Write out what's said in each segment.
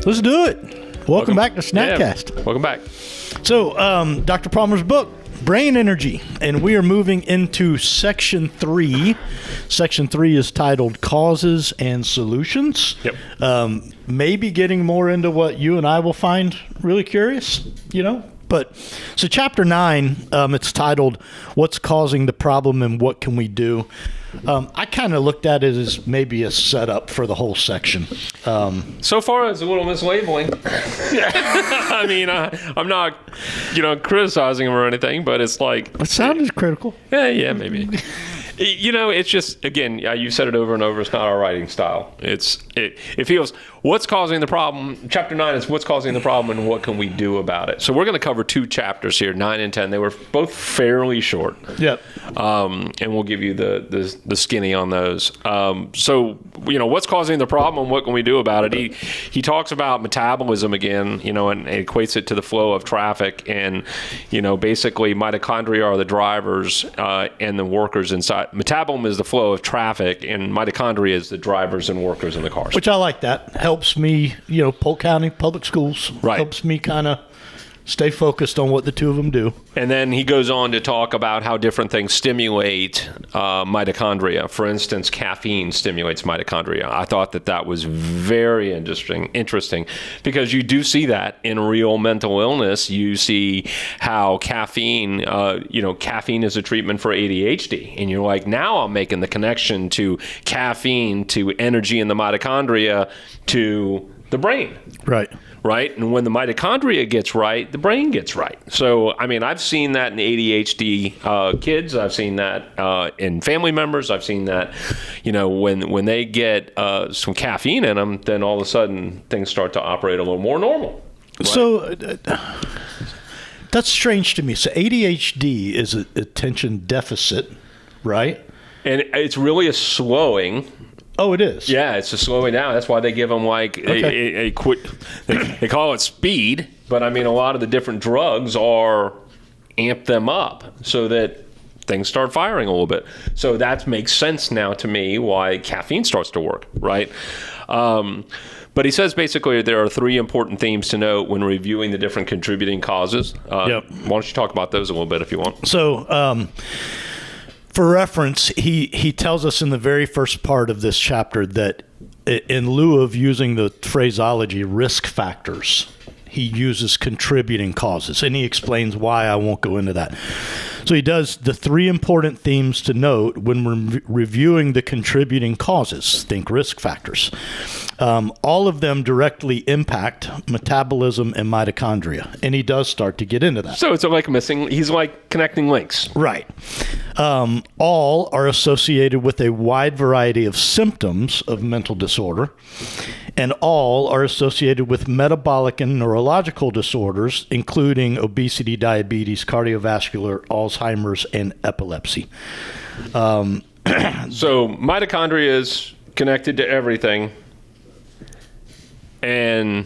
Let's do it. Welcome back to Snackcast. Yeah, welcome back. So, Dr. Palmer's book, Brain Energy, and we are moving into Section 3. Section 3 is titled Causes and Solutions. Yep. Maybe getting more into what you and I will find really curious, But so Chapter 9, it's titled What's Causing the Problem and What Can We Do? I kind of looked at it as maybe a setup for the whole section. So far, it's a little mislabeling. I mean, I'm not, criticizing him or anything, but it's like... It sounded critical. Yeah, maybe. It's just, again, you said it over and over, it's not our writing style. It feels, what's causing the problem? Chapter 9 is what's causing the problem and what can we do about it? So we're going to cover 2 chapters here, 9 and 10. They were both fairly short. Yep. And we'll give you the skinny on those. So, what's causing the problem and what can we do about it? He talks about metabolism again, and equates it to the flow of traffic. And, basically mitochondria are the drivers and the workers inside. Metabolism is the flow of traffic, and mitochondria is the drivers and workers in the cars. Which I like that. Helps me, Polk County Public Schools. Right. Helps me kind of stay focused on what the two of them do. And then he goes on to talk about how different things stimulate mitochondria. For instance, caffeine stimulates mitochondria. I thought that was very interesting because you do see that in real mental illness. You see how caffeine, caffeine is a treatment for ADHD. And you're like, now I'm making the connection to caffeine, to energy in the mitochondria, to the brain. Right? And when the mitochondria gets right, the brain gets right. So, I mean, I've seen that in ADHD kids. I've seen that in family members. I've seen that, when they get some caffeine in them, then all of a sudden things start to operate a little more normal. Right? So that's strange to me. So ADHD is an attention deficit, right? And it's really a slowing. Oh, it is? Yeah, it's a slowing down. That's why they give them a quick, they call it speed, but I mean, a lot of the different drugs amp them up so that things start firing a little bit. So that makes sense now to me why caffeine starts to work, right? But he says basically there are 3 important themes to note when reviewing the different contributing causes. Yep. Why don't you talk about those a little bit if you want? So, for reference, he tells us in the very first part of this chapter that in lieu of using the phraseology risk factors, he uses contributing causes, and he explains why. I won't go into that. So he does the 3 important themes to note when we're reviewing the contributing causes. Think risk factors. All of them directly impact metabolism and mitochondria, and he does start to get into that. So it's like he's like connecting links. Right. All are associated with a wide variety of symptoms of mental disorder, and all are associated with metabolic and neurological disorders, including obesity, diabetes, cardiovascular, Alzheimer's, and epilepsy. So mitochondria is connected to everything, and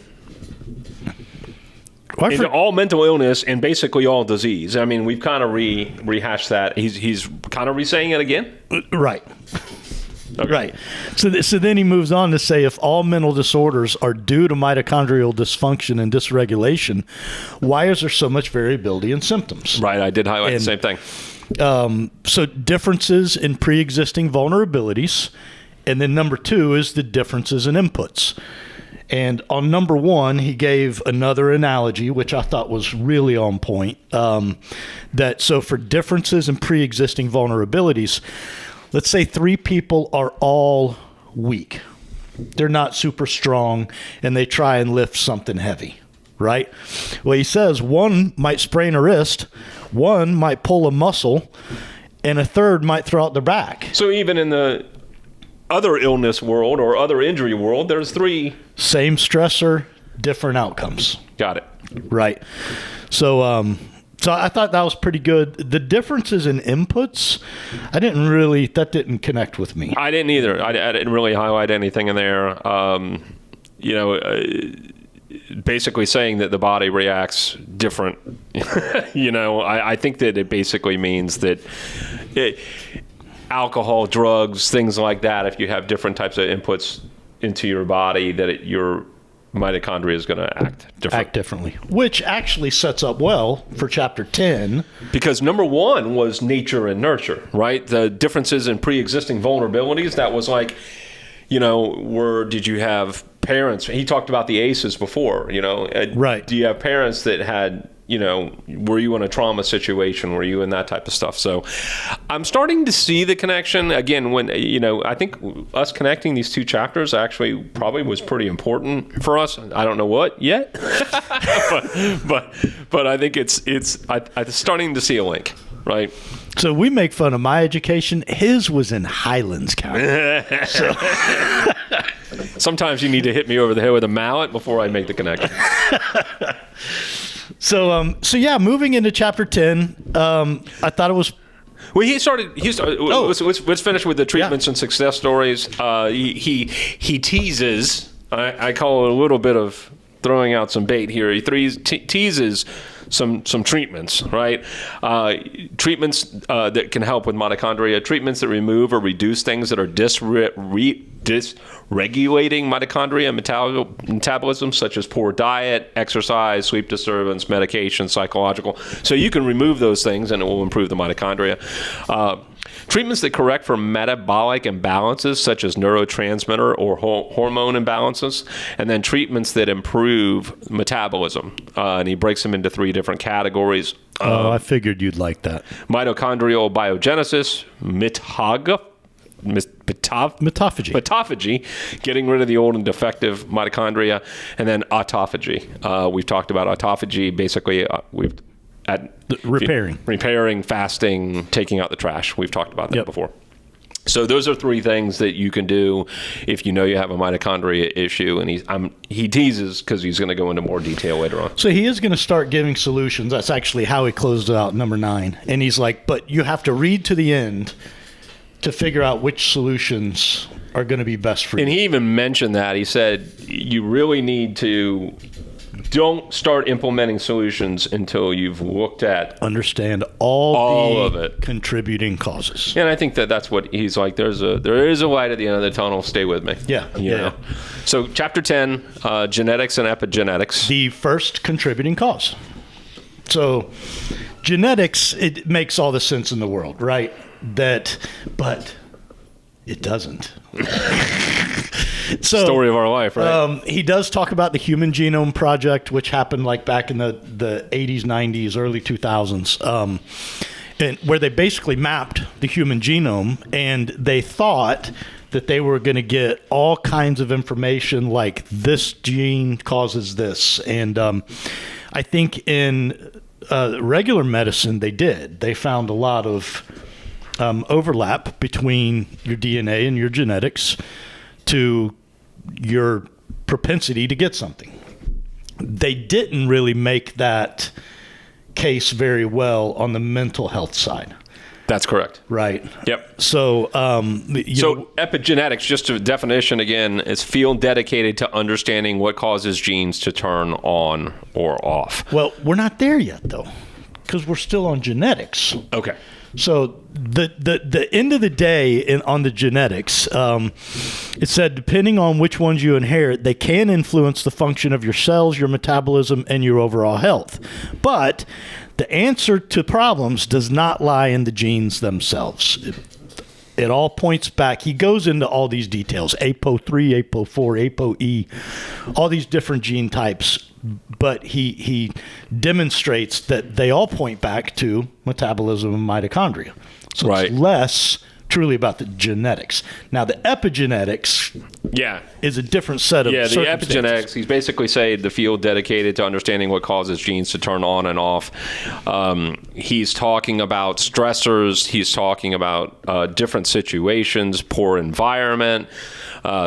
all mental illness and basically all disease. I mean, we've kind of rehashed that. He's kind of re-saying it again? Right. Okay. Right. So then he moves on to say if all mental disorders are due to mitochondrial dysfunction and dysregulation, why is there so much variability in symptoms? Right. I did highlight the same thing. So differences in pre-existing vulnerabilities. And then number 2 is the differences in inputs. And on number 1, he gave another analogy, which I thought was really on point. So for differences in pre-existing vulnerabilities, let's say 3 people are all weak. They're not super strong, and they try and lift something heavy, right? Well, he says 1 might sprain a wrist, 1 might pull a muscle, and a 3rd might throw out their back. So even in the other illness world or other injury world, there's 3. Same stressor, different outcomes. Got it. Right. So I thought that was pretty good. The differences in inputs, that didn't connect with me. I didn't either. I didn't really highlight anything in there. Basically saying that the body reacts different. I think that it basically means that alcohol, drugs, things like that, if you have different types of inputs into your body, that your mitochondria is going to act differently. Which actually sets up well for chapter 10. Because number 1 was nature and nurture, right? The differences in pre-existing vulnerabilities. That was like, did you have parents? He talked about the ACEs before, Right. Do you have parents that had, were you in a trauma situation? Were you in that type of stuff? So I'm starting to see the connection. Again, when, I think us connecting these 2 chapters actually probably was pretty important for us. I don't know what yet, but I think I'm starting to see a link, right? So we make fun of my education. His was in Highlands County. Sometimes you need to hit me over the head with a mallet before I make the connection. So yeah, moving into chapter 10, I thought it was. Well, he started. Let's finish with the treatments and success stories. He teases. I call it a little bit of throwing out some bait here. He teases some treatments, right? Treatments that can help with mitochondria. Treatments that remove or reduce things that are dysregulating mitochondria metabolism, such as poor diet, exercise, sleep disturbance, medication, psychological. So you can remove those things and it will improve the mitochondria. Treatments that correct for metabolic imbalances, such as neurotransmitter or hormone imbalances, and then treatments that improve metabolism. And he breaks them into 3 different categories. I figured you'd like that. Mitochondrial biogenesis, mitophagy, getting rid of the old and defective mitochondria, and then autophagy. We've talked about autophagy. Basically, repairing, fasting, taking out the trash. We've talked about that before. So those are 3 things that you can do if you know you have a mitochondria issue. And he teases because he's going to go into more detail later on. So he is going to start giving solutions. That's actually how he closed it out, number 9. And he's like, but you have to read to the end to figure out which solutions are going to be best for you. And he even mentioned that. He said, you really need to don't start implementing solutions until you've looked at understand all of it, contributing causes. And I think that's what he's like. There is a light at the end of the tunnel. Stay with me. Yeah. So chapter 10, genetics and epigenetics. The first contributing cause. So genetics, it makes all the sense in the world, right? But it doesn't. So, story of our life, right? He does talk about the Human Genome Project, which happened like back in the 80s, 90s, early 2000s, and where they basically mapped the human genome, and they thought that they were going to get all kinds of information like this gene causes this. And I think in regular medicine, they did. They found a lot of overlap between your DNA and your genetics to your propensity to get something. They didn't really make that case very well on the mental health side. That's correct. Right. Yep. So, epigenetics, just a definition again, is field dedicated to understanding what causes genes to turn on or off. Well, we're not there yet, though, because we're still on genetics. Okay. So the end of the day on the genetics, it said depending on which ones you inherit, they can influence the function of your cells, your metabolism, and your overall health. But the answer to problems does not lie in the genes themselves. It all points back. He goes into all these details, APO3, APO4, APOE, all these different gene types. But he demonstrates that they all point back to metabolism and mitochondria. So It's less truly about the genetics. Now, the epigenetics is a different set of circumstances. The epigenetics, he's basically saying the field dedicated to understanding what causes genes to turn on and off. He's talking about stressors. He's talking about different situations, poor environment.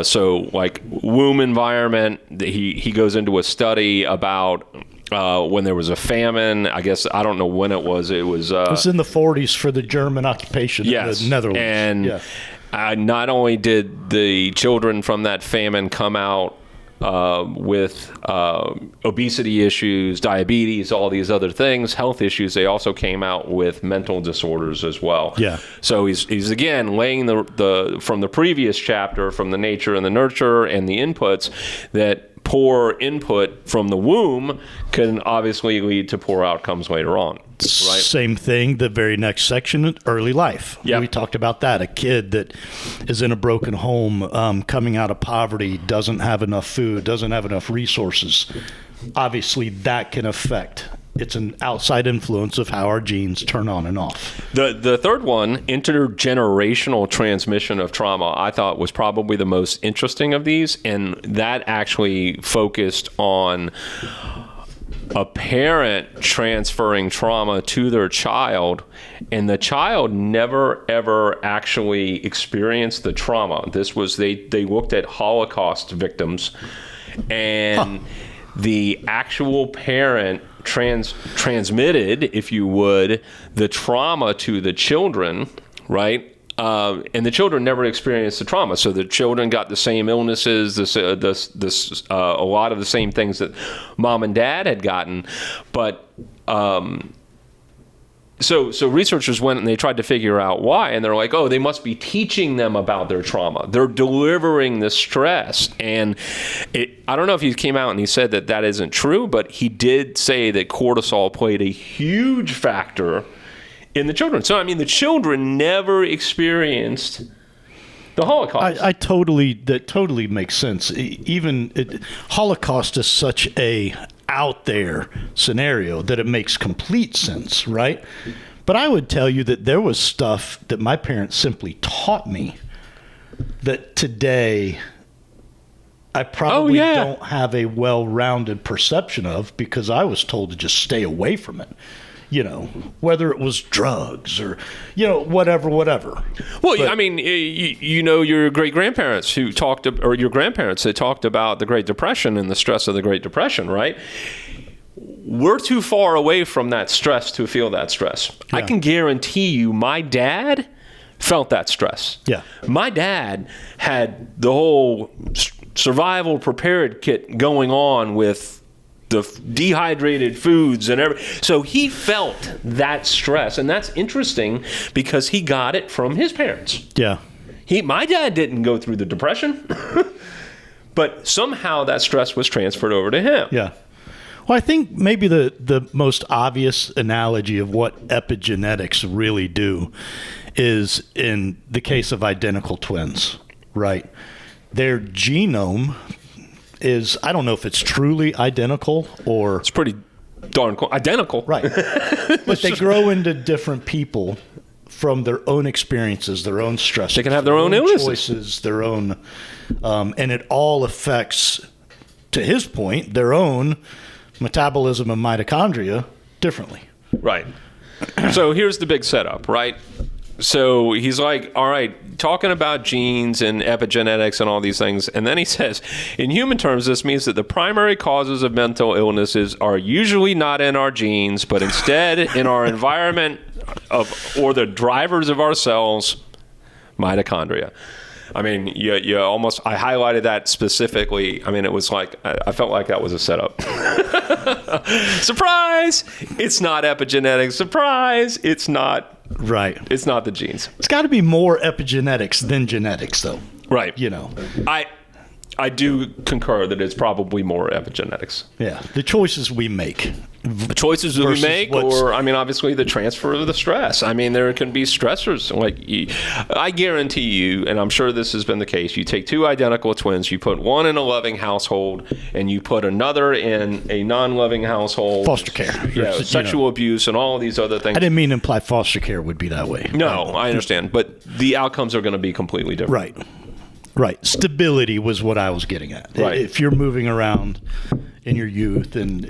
So like womb environment, he goes into a study about when there was a famine. I guess, I don't know when it was. It was in the 40s for the German occupation in the Netherlands. And not only did the children from that famine come out with obesity issues, diabetes, all these other things, health issues, they also came out with mental disorders as well. Yeah. So he's again laying the from the previous chapter, from the nature and the nurture and the inputs, that poor input from the womb can obviously lead to poor outcomes later on. Right? Same thing, the very next section, early life. Yep. We talked about that. A kid that is in a broken home, coming out of poverty, doesn't have enough food, doesn't have enough resources. Obviously, that can affect. It's an outside influence of how our genes turn on and off. The third one, intergenerational transmission of trauma, I thought was probably the most interesting of these, and that actually focused on a parent transferring trauma to their child, and the child never ever actually experienced the trauma. This was they looked at Holocaust victims, and the actual parent transmitted, if you would, the trauma to the children, right? And the children never experienced the trauma, so the children got the same illnesses, a lot of the same things that mom and dad had gotten, but so researchers went and they tried to figure out why, and they're like, oh, they must be teaching them about their trauma. They're delivering the stress, and I don't know if he came out and he said that isn't true, but he did say that cortisol played a huge factor in the children. So, I mean, the children never experienced the Holocaust. That totally makes sense. Holocaust is such a out there scenario that it makes complete sense, right? But I would tell you that there was stuff that my parents simply taught me that today I probably don't have a well-rounded perception of, because I was told to just stay away from it. You know, whether it was drugs or, whatever. Well, but, I mean, your great-grandparents who talked, or your grandparents, they talked about the Great Depression and the stress of the Great Depression, right? We're too far away from that stress to feel that stress. Yeah. I can guarantee you my dad felt that stress. Yeah. My dad had the whole survival prepared kit going on with the dehydrated foods and everything. So he felt that stress, and that's interesting because he got it from his parents. Yeah. My dad didn't go through the Depression, but somehow that stress was transferred over to him. Yeah. Well, I think maybe the most obvious analogy of what epigenetics really do is in the case of identical twins, right? Their genome is, I don't know if it's truly identical or... It's pretty darn identical. Right. But they grow into different people from their own experiences, their own stresses. They can have their own illnesses. Choices, their own... and it all affects, to his point, their own metabolism of mitochondria differently. Right. So here's the big setup, right? So he's like, all right, talking about genes and epigenetics and all these things. And then he says, in human terms, this means that the primary causes of mental illnesses are usually not in our genes, but instead in our environment or the drivers of our cells, mitochondria. I mean, you almost, I highlighted that specifically. I mean, it was like, I felt like that was a setup. Surprise! It's not epigenetics. Surprise! It's not. Right. It's not the genes. It's got to be more epigenetics than genetics, though. Right. I do concur that it's probably more epigenetics. Yeah. The choices we make. The choices that we make, or, I mean, obviously the transfer of the stress. I mean, there can be stressors. I guarantee you, and I'm sure this has been the case, you take two identical twins, you put one in a loving household, and you put another in a non-loving household. Foster care. Yeah, sexual abuse and all of these other things. I didn't mean to imply foster care would be that way. No, I understand. But the outcomes are going to be completely different. Right. Stability was what I was getting at. Right. If you're moving around in your youth, and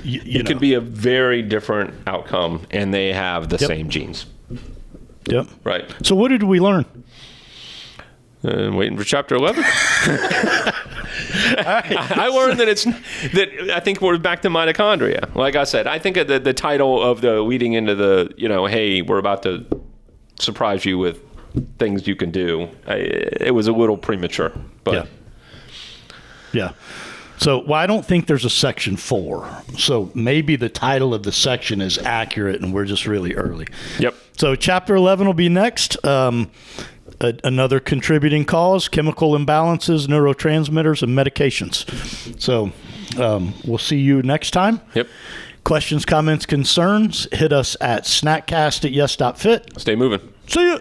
it could be a very different outcome, and they have the same genes. Yep. Right. So what did we learn? Waiting for chapter 11. I learned that I think we're back to mitochondria. Like I said, I think the title of the leading into the, hey, we're about to surprise you with things you can do. It was a little premature, but yeah. So, I don't think there's a section 4. So maybe the title of the section is accurate, and we're just really early. Yep. So chapter 11 will be next. another contributing cause, chemical imbalances, neurotransmitters, and medications. So we'll see you next time. Yep. Questions, comments, concerns, hit us at snackcast@yes.fit. Stay moving. See ya.